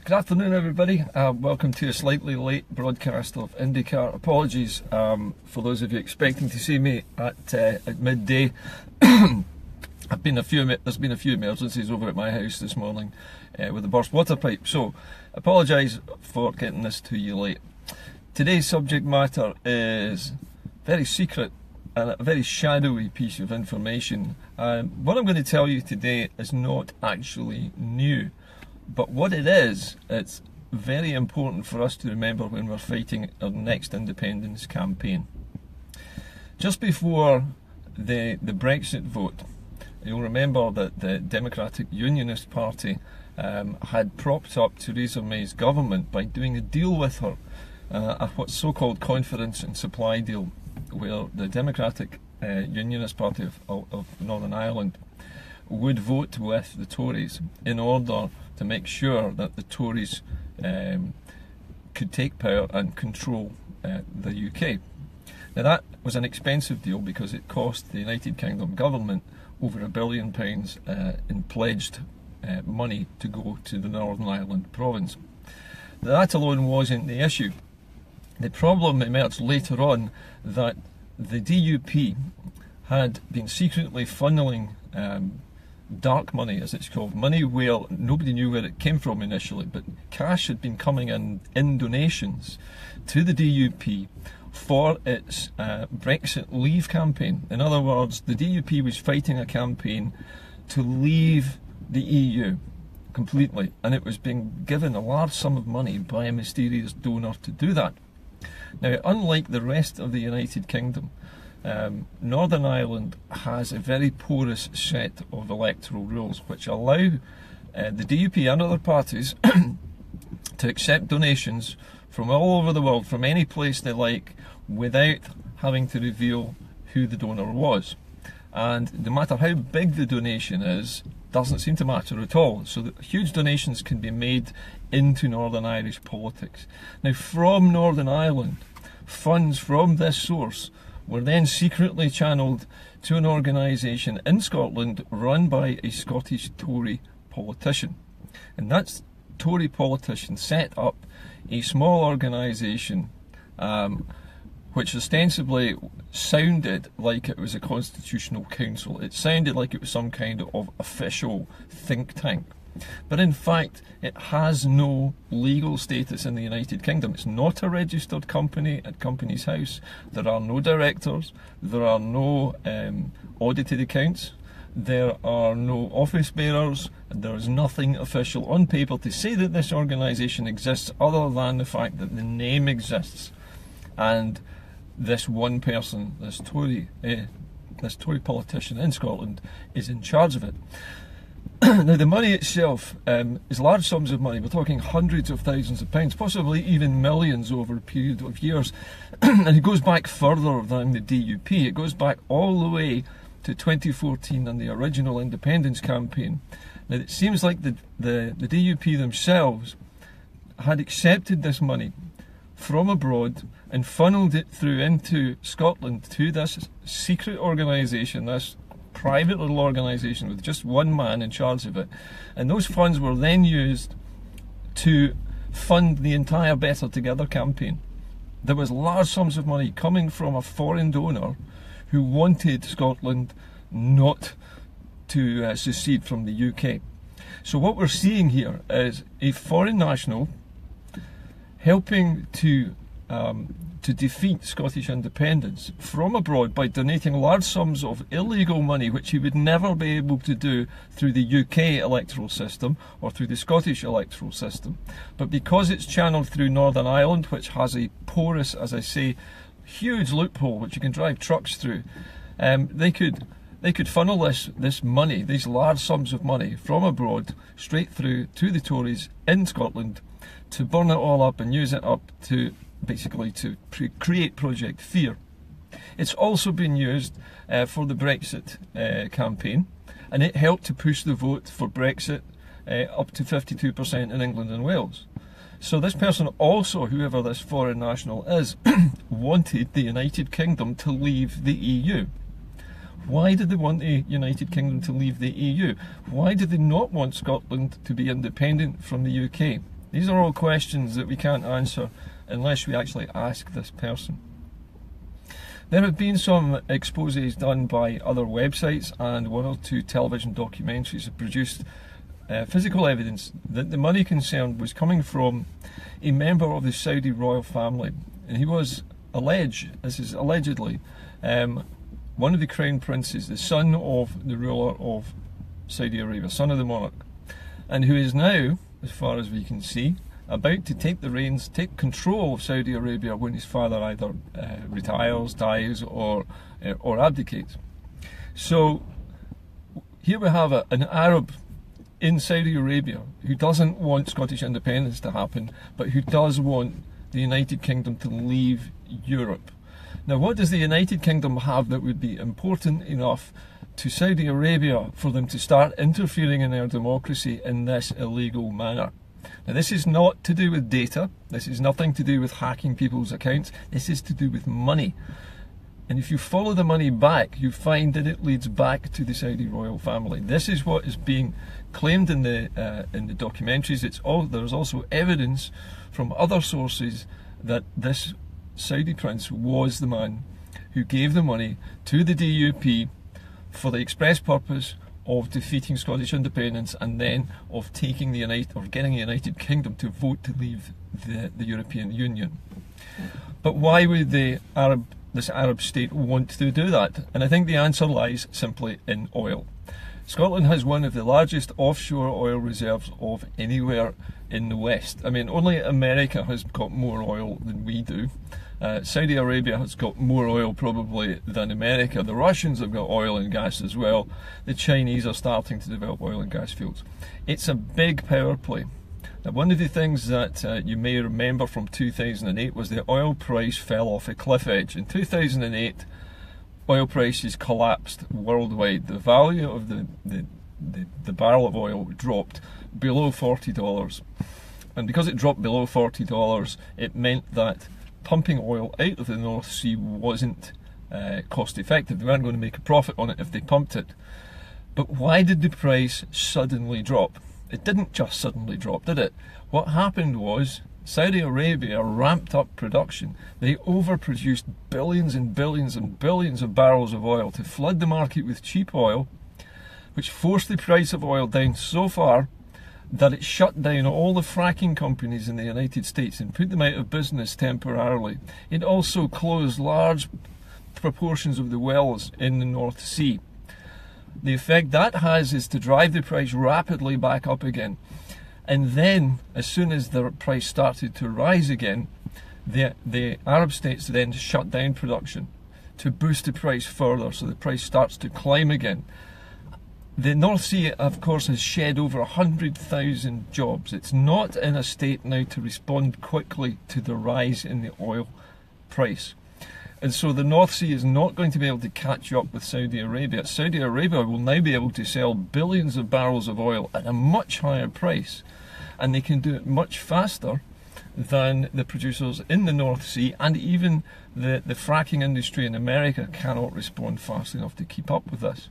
Good afternoon, everybody. Welcome to a slightly late broadcast of Indycar. Apologies for those of you expecting to see me at midday. There's been a few emergencies over at my house this morning with a burst water pipe, so apologise for getting this to you late. Today's subject matter is very secret and a very shadowy piece of information. What I'm going to tell you today is not actually new. But what it is, it's very important for us to remember when we're fighting our next independence campaign. Just before the Brexit vote, you'll remember that the Democratic Unionist Party had propped up Theresa May's government by doing a deal with her, a what's so-called confidence and supply deal, where the Democratic Unionist Party of Northern Ireland would vote with the Tories in order to make sure that the Tories could take power and control the UK. Now that was an expensive deal because it cost the United Kingdom government over £1 billion in pledged money to go to the Northern Ireland province. Now, that alone wasn't the issue. The problem emerged later on that the DUP had been secretly funneling dark money, as it's called, money where nobody knew where it came from initially, but cash had been coming in donations to the DUP for its Brexit Leave campaign. In other words, the DUP was fighting a campaign to leave the EU completely, and it was being given a large sum of money by a mysterious donor to do that. Now, unlike the rest of the United Kingdom, Northern Ireland has a very porous set of electoral rules which allow the DUP and other parties to accept donations from all over the world, from any place they like, without having to reveal who the donor was. And no matter how big the donation is, doesn't seem to matter at all. So that huge donations can be made into Northern Irish politics. Now, from Northern Ireland, funds from this source were then secretly channelled to an organisation in Scotland run by a Scottish Tory politician. And that Tory politician set up a small organisation which ostensibly sounded like it was a constitutional council. It sounded like it was some kind of official think tank. But in fact, it has no legal status in the United Kingdom. It's not a registered company at Companies House. There are no directors. There are no audited accounts. There are no office bearers. There is nothing official on paper to say that this organisation exists, other than the fact that the name exists. And this one person, this Tory politician in Scotland, is in charge of it. Now, the money itself is large sums of money. We're talking hundreds of thousands of pounds, possibly even millions over a period of years. And it goes back further than the DUP. It goes back all the way to 2014 and the original independence campaign. Now, it seems like the DUP themselves had accepted this money from abroad and funneled it through into Scotland to this secret organisation, this private little organisation with just one man in charge of it. And those funds were then used to fund the entire Better Together campaign. There was large sums of money coming from a foreign donor who wanted Scotland not to secede from the UK. So what we're seeing here is a foreign national helping to defeat Scottish independence from abroad by donating large sums of illegal money, which he would never be able to do through the UK electoral system or through the Scottish electoral system. But because it's channelled through Northern Ireland, which has a porous, as I say, huge loophole which you can drive trucks through, they could funnel this money, these large sums of money from abroad straight through to the Tories in Scotland to burn it all up and use it up to basically to create Project Fear. It's also been used for the Brexit campaign, and it helped to push the vote for Brexit up to 52% in England and Wales. So this person also, whoever this foreign national is, wanted the United Kingdom to leave the EU. Why did they want the United Kingdom to leave the EU? Why did they not want Scotland to be independent from the UK? These are all questions that we can't answer unless we actually ask this person. There have been some exposés done by other websites, and one or two television documentaries have produced physical evidence that the money concerned was coming from a member of the Saudi royal family, and he was allegedly one of the crown princes, the son of the ruler of Saudi Arabia, son of the monarch, and who is now, as far as we can see, about to take the reins, take control of Saudi Arabia when his father either retires, dies, or abdicates. So here we have an Arab in Saudi Arabia who doesn't want Scottish independence to happen, but who does want the United Kingdom to leave Europe. Now, what does the United Kingdom have that would be important enough to Saudi Arabia for them to start interfering in their democracy in this illegal manner? Now, this is not to do with data, this is nothing to do with hacking people's accounts, this is to do with money. And if you follow the money back, you find that it leads back to the Saudi royal family. This is what is being claimed in the documentaries. There's also evidence from other sources that this Saudi prince was the man who gave the money to the DUP for the express purpose of defeating Scottish independence and then of getting the United Kingdom to vote to leave the European Union. But why would this Arab state want to do that? And I think the answer lies simply in oil. Scotland has one of the largest offshore oil reserves of anywhere in the West. I mean, only America has got more oil than we do. Saudi Arabia has got more oil probably than America. The Russians have got oil and gas as well. The Chinese are starting to develop oil and gas fields. It's a big power play. Now, one of the things that you may remember from 2008 was the oil price fell off a cliff edge. In 2008, oil prices collapsed worldwide. The value of the barrel of oil dropped below $40. And because it dropped below $40, it meant that pumping oil out of the North Sea wasn't cost effective. They weren't going to make a profit on it if they pumped it. But why did the price suddenly drop? It didn't just suddenly drop, did it? What happened was Saudi Arabia ramped up production. They overproduced billions and billions and billions of barrels of oil to flood the market with cheap oil, which forced the price of oil down so far that it shut down all the fracking companies in the United States and put them out of business temporarily. It also closed large proportions of the wells in the North Sea. The effect that has is to drive the price rapidly back up again. And then, as soon as the price started to rise again, the Arab states then shut down production to boost the price further, so the price starts to climb again. The North Sea, of course, has shed over 100,000 jobs. It's not in a state now to respond quickly to the rise in the oil price. And so the North Sea is not going to be able to catch up with Saudi Arabia. Saudi Arabia will now be able to sell billions of barrels of oil at a much higher price, and they can do it much faster than the producers in the North Sea, and even the fracking industry in America cannot respond fast enough to keep up with this.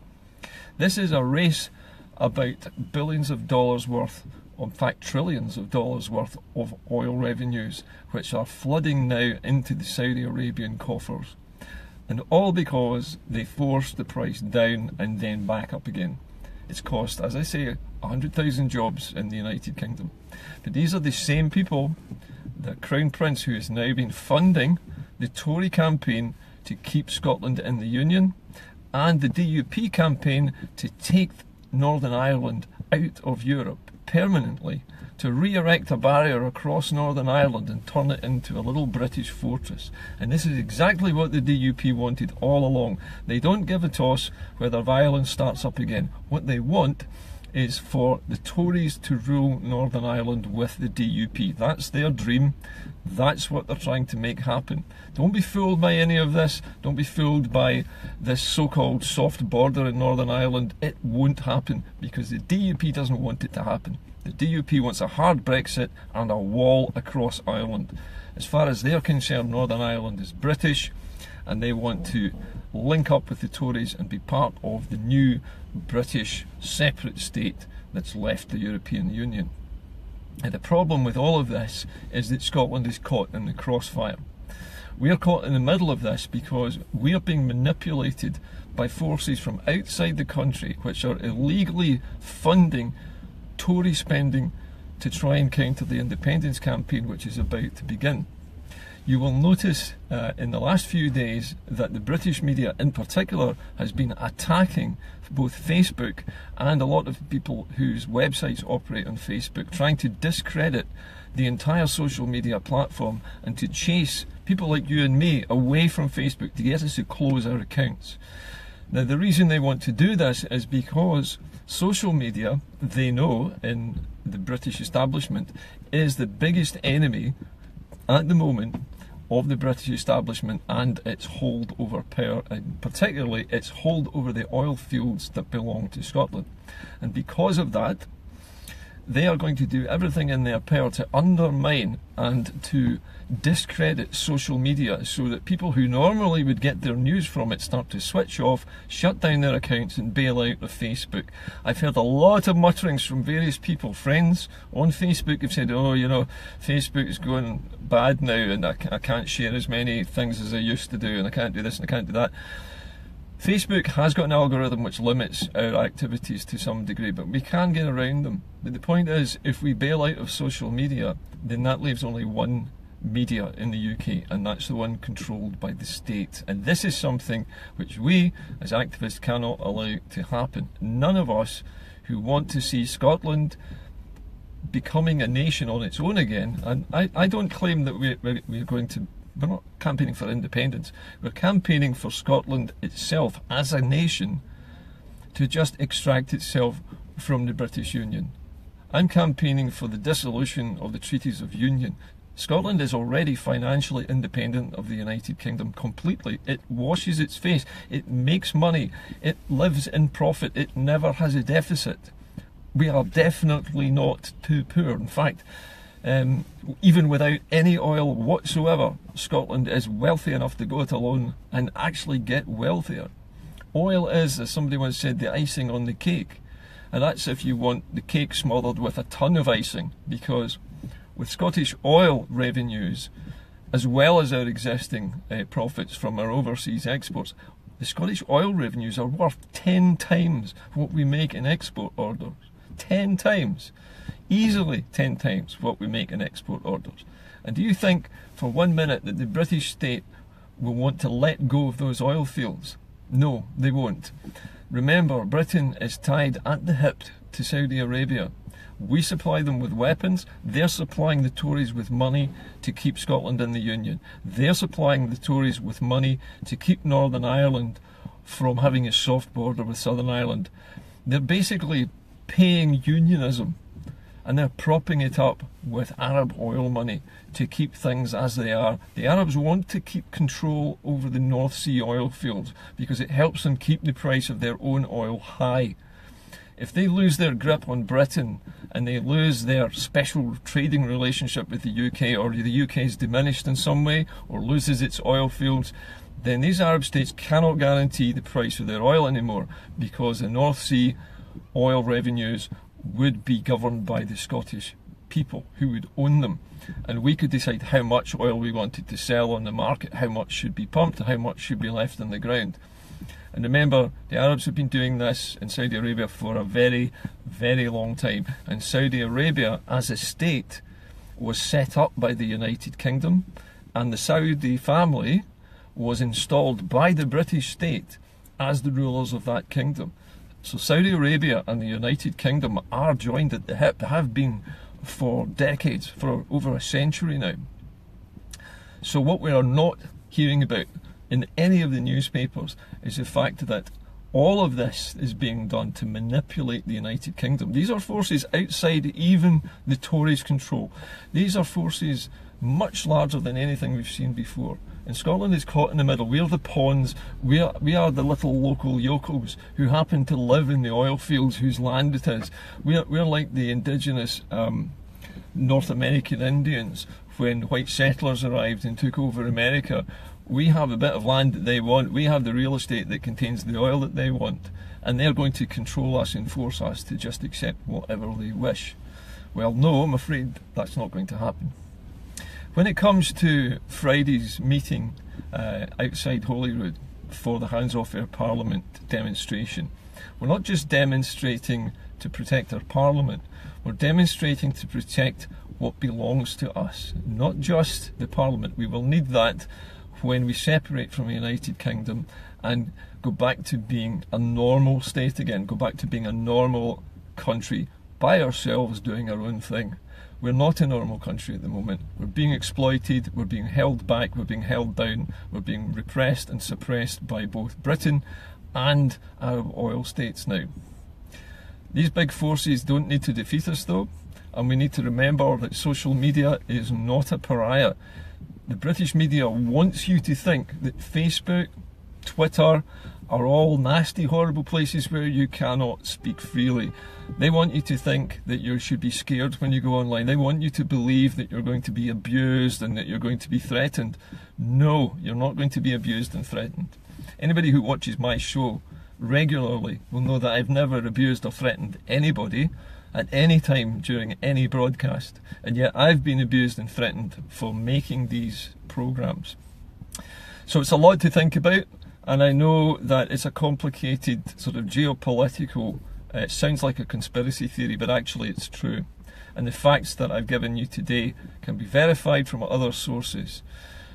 This is a race about billions of dollars worth, in fact trillions of dollars worth of oil revenues, which are flooding now into the Saudi Arabian coffers. And all because they forced the price down and then back up again. It's cost, as I say, 100,000 jobs in the United Kingdom. But these are the same people, the Crown Prince, who has now been funding the Tory campaign to keep Scotland in the Union, and the DUP campaign to take Northern Ireland out of Europe permanently, to re-erect a barrier across Northern Ireland and turn it into a little British fortress. And this is exactly what the DUP wanted all along. They don't give a toss whether violence starts up again. What they want is for the Tories to rule Northern Ireland with the DUP. That's their dream. That's what they're trying to make happen. Don't be fooled by any of this. Don't be fooled by this so-called soft border in Northern Ireland. It won't happen because the DUP doesn't want it to happen. The DUP wants a hard Brexit and a wall across Ireland. As far as they're concerned, Northern Ireland is British, and they want to link up with the Tories and be part of the new British separate state that's left the European Union. The problem with all of this is that Scotland is caught in the crossfire. We are caught in the middle of this because we are being manipulated by forces from outside the country which are illegally funding Tory spending to try and counter the independence campaign which is about to begin. You will notice in the last few days that the British media in particular has been attacking both Facebook and a lot of people whose websites operate on Facebook, trying to discredit the entire social media platform and to chase people like you and me away from Facebook to get us to close our accounts. Now, the reason they want to do this is because social media, they know in the British establishment, is the biggest enemy at the moment of the British establishment and its hold over power, and particularly its hold over the oil fields that belong to Scotland. And because of that, they are going to do everything in their power to undermine and to discredit social media so that people who normally would get their news from it start to switch off, shut down their accounts and bail out of Facebook. I've heard a lot of mutterings from various people, friends on Facebook have said, oh, you know, Facebook is going bad now and I can't share as many things as I used to do and I can't do this and I can't do that. Facebook has got an algorithm which limits our activities to some degree, but we can get around them. But the point is, if we bail out of social media, then that leaves only one media in the UK, and that's the one controlled by the state. And this is something which we, as activists, cannot allow to happen. None of us who want to see Scotland becoming a nation on its own again, and I don't claim that we're going to... We're not campaigning for independence. We're campaigning for Scotland itself as a nation to just extract itself from the British Union. I'm campaigning for the dissolution of the treaties of union. Scotland is already financially independent of the United Kingdom completely. It washes its face. It makes money. It lives in profit. It never has a deficit. We are definitely not too poor. In fact, even without any oil whatsoever, Scotland is wealthy enough to go it alone and actually get wealthier. Oil is, as somebody once said, the icing on the cake. And that's if you want the cake smothered with a ton of icing, because with Scottish oil revenues, as well as our existing profits from our overseas exports, the Scottish oil revenues are worth 10 times what we make in export orders. 10 times. Easily 10 times what we make in export orders. And do you think for 1 minute that the British state will want to let go of those oil fields? No, they won't. Remember, Britain is tied at the hip to Saudi Arabia. We supply them with weapons, they're supplying the Tories with money to keep Scotland in the Union. They're supplying the Tories with money to keep Northern Ireland from having a soft border with Southern Ireland. They're basically paying unionism, and they're propping it up with Arab oil money to keep things as they are. The Arabs want to keep control over the North Sea oil fields because it helps them keep the price of their own oil high. If they lose their grip on Britain and they lose their special trading relationship with the UK, or the UK is diminished in some way or loses its oil fields, then these Arab states cannot guarantee the price of their oil anymore, because the North Sea oil revenues would be governed by the Scottish people who would own them, and we could decide how much oil we wanted to sell on the market, how much should be pumped, how much should be left on the ground. And remember, the Arabs have been doing this in Saudi Arabia for a very, very long time, and Saudi Arabia as a state was set up by the United Kingdom, and the Saudi family was installed by the British state as the rulers of that kingdom. So Saudi Arabia and the United Kingdom are joined at the hip, have been for decades, for over a century now. So what we are not hearing about in any of the newspapers is the fact that all of this is being done to manipulate the United Kingdom. These are forces outside even the Tories' control. These are forces much larger than anything we've seen before. And Scotland is caught in the middle. We're the pawns. We are the little local yokels who happen to live in the oil fields whose land it is. We're like the indigenous North American Indians when white settlers arrived and took over America. We have a bit of land that they want. We have the real estate that contains the oil that they want. And they're going to control us and force us to just accept whatever they wish. Well, no, I'm afraid that's not going to happen. When it comes to Friday's meeting outside Holyrood for the Hands Off Our Parliament demonstration, we're not just demonstrating to protect our Parliament, we're demonstrating to protect what belongs to us, not just the Parliament. We will need that when we separate from the United Kingdom and go back to being a normal state again, go back to being a normal country by ourselves doing our own thing. We're not a normal country at the moment. We're being exploited, we're being held back, we're being held down, we're being repressed and suppressed by both Britain and Arab oil states now. These big forces don't need to defeat us though, and we need to remember that social media is not a pariah. The British media wants you to think that Facebook, Twitter are all nasty, horrible places where you cannot speak freely. They want you to think that you should be scared when you go online. They want you to believe that you're going to be abused and that you're going to be threatened. No, you're not going to be abused and threatened. Anybody who watches my show regularly will know that I've never abused or threatened anybody at any time during any broadcast, and yet I've been abused and threatened for making these programs. So it's a lot to think about, and I know that it's a complicated sort of geopolitical, it sounds like a conspiracy theory, but actually it's true. And the facts that I've given you today can be verified from other sources.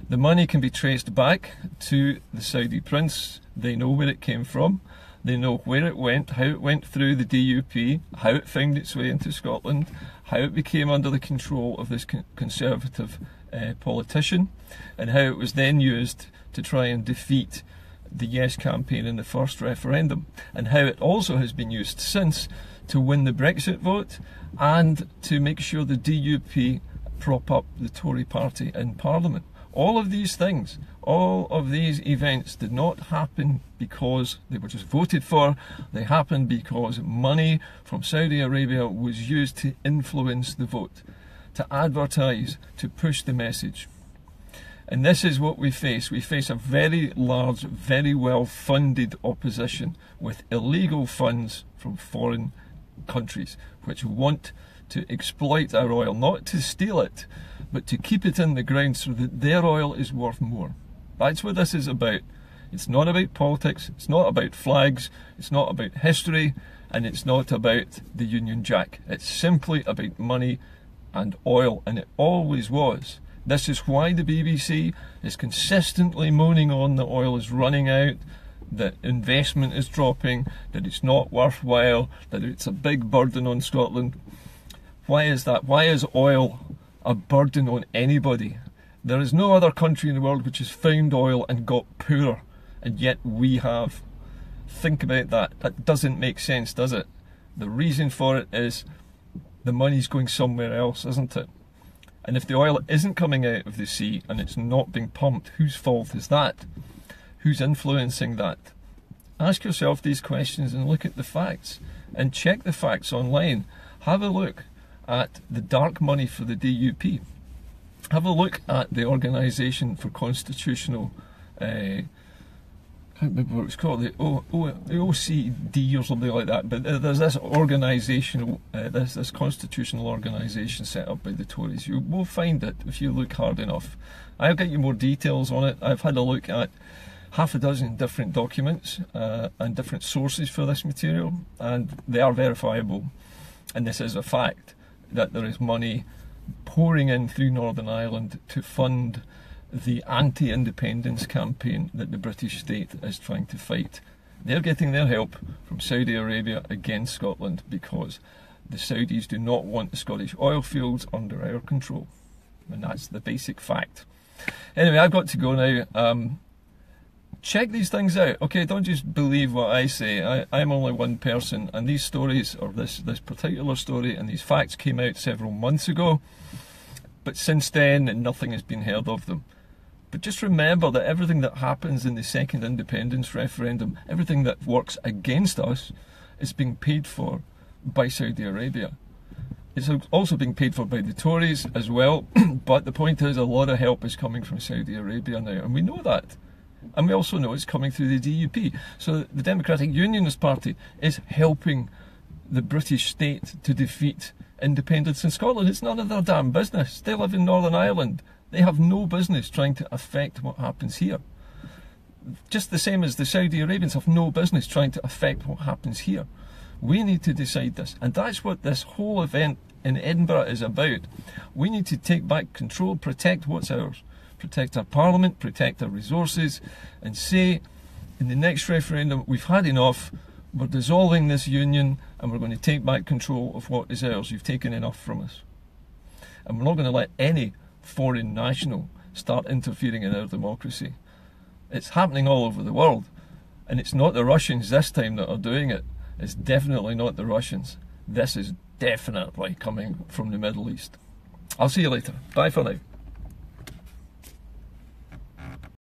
The money can be traced back to the Saudi prince. They know where it came from. They know where it went, how it went through the DUP, how it found its way into Scotland, how it became under the control of this conservative politician, and how it was then used to try and defeat the Yes campaign in the first referendum, and how it also has been used since to win the Brexit vote and to make sure the DUP prop up the Tory party in Parliament. All of these things, all of these events did not happen because they were just voted for. They happened because money from Saudi Arabia was used to influence the vote, to advertise, to push the message. And this is what we face. We face a very large, very well-funded opposition with illegal funds from foreign countries which want to exploit our oil, not to steal it, but to keep it in the ground so that their oil is worth more. That's what this is about. It's not about politics, it's not about flags, it's not about history, and it's not about the Union Jack. It's simply about money and oil, and it always was. This is why the BBC is consistently moaning on that oil is running out, that investment is dropping, that it's not worthwhile, that it's a big burden on Scotland. Why is that? Why is oil a burden on anybody? There is no other country in the world which has found oil and got poorer, and yet we have. Think about that. That doesn't make sense, does it? The reason for it is the money's going somewhere else, isn't it? And if the oil isn't coming out of the sea and it's not being pumped, whose fault is that? Who's influencing that? Ask yourself these questions and look at the facts. And check the facts online. Have a look at the dark money for the DUP. Have a look at the Organisation for Constitutional, I can't remember what it's called, the OCD or something like that, but there's this organisational, this constitutional organisation set up by the Tories. You will find it if you look hard enough. I'll get you more details on it. I've had a look at half a dozen different documents and different sources for this material, and they are verifiable. And this is a fact, that there is money pouring in through Northern Ireland to fund the anti-independence campaign that the British state is trying to fight. They're getting their help from Saudi Arabia against Scotland because the Saudis do not want the Scottish oil fields under our control. And that's the basic fact. Anyway, I've got to go now. Check these things out. Okay, don't just believe what I say. I'm only one person, and these stories, or this particular story and these facts came out several months ago, but since then nothing has been heard of them. But just remember that everything that happens in the second independence referendum, everything that works against us, is being paid for by Saudi Arabia. It's also being paid for by the Tories as well, but the point is a lot of help is coming from Saudi Arabia now, and we know that. And we also know it's coming through the DUP. So the Democratic Unionist Party is helping the British state to defeat independence in Scotland. It's none of their damn business. They live in Northern Ireland. They have no business trying to affect what happens here. Just the same as the Saudi Arabians have no business trying to affect what happens here. We need to decide this, and that's what this whole event in Edinburgh is about. We need to take back control, protect what's ours, protect our parliament, protect our resources, and say in the next referendum, we've had enough, we're dissolving this union and we're going to take back control of what is ours. You've taken enough from us. And we're not going to let any foreign national start interfering in our democracy. It's happening all over the world, and it's not the Russians this time that are doing it. It's definitely not the Russians. This is definitely coming from the Middle East. I'll see you later. Bye for now.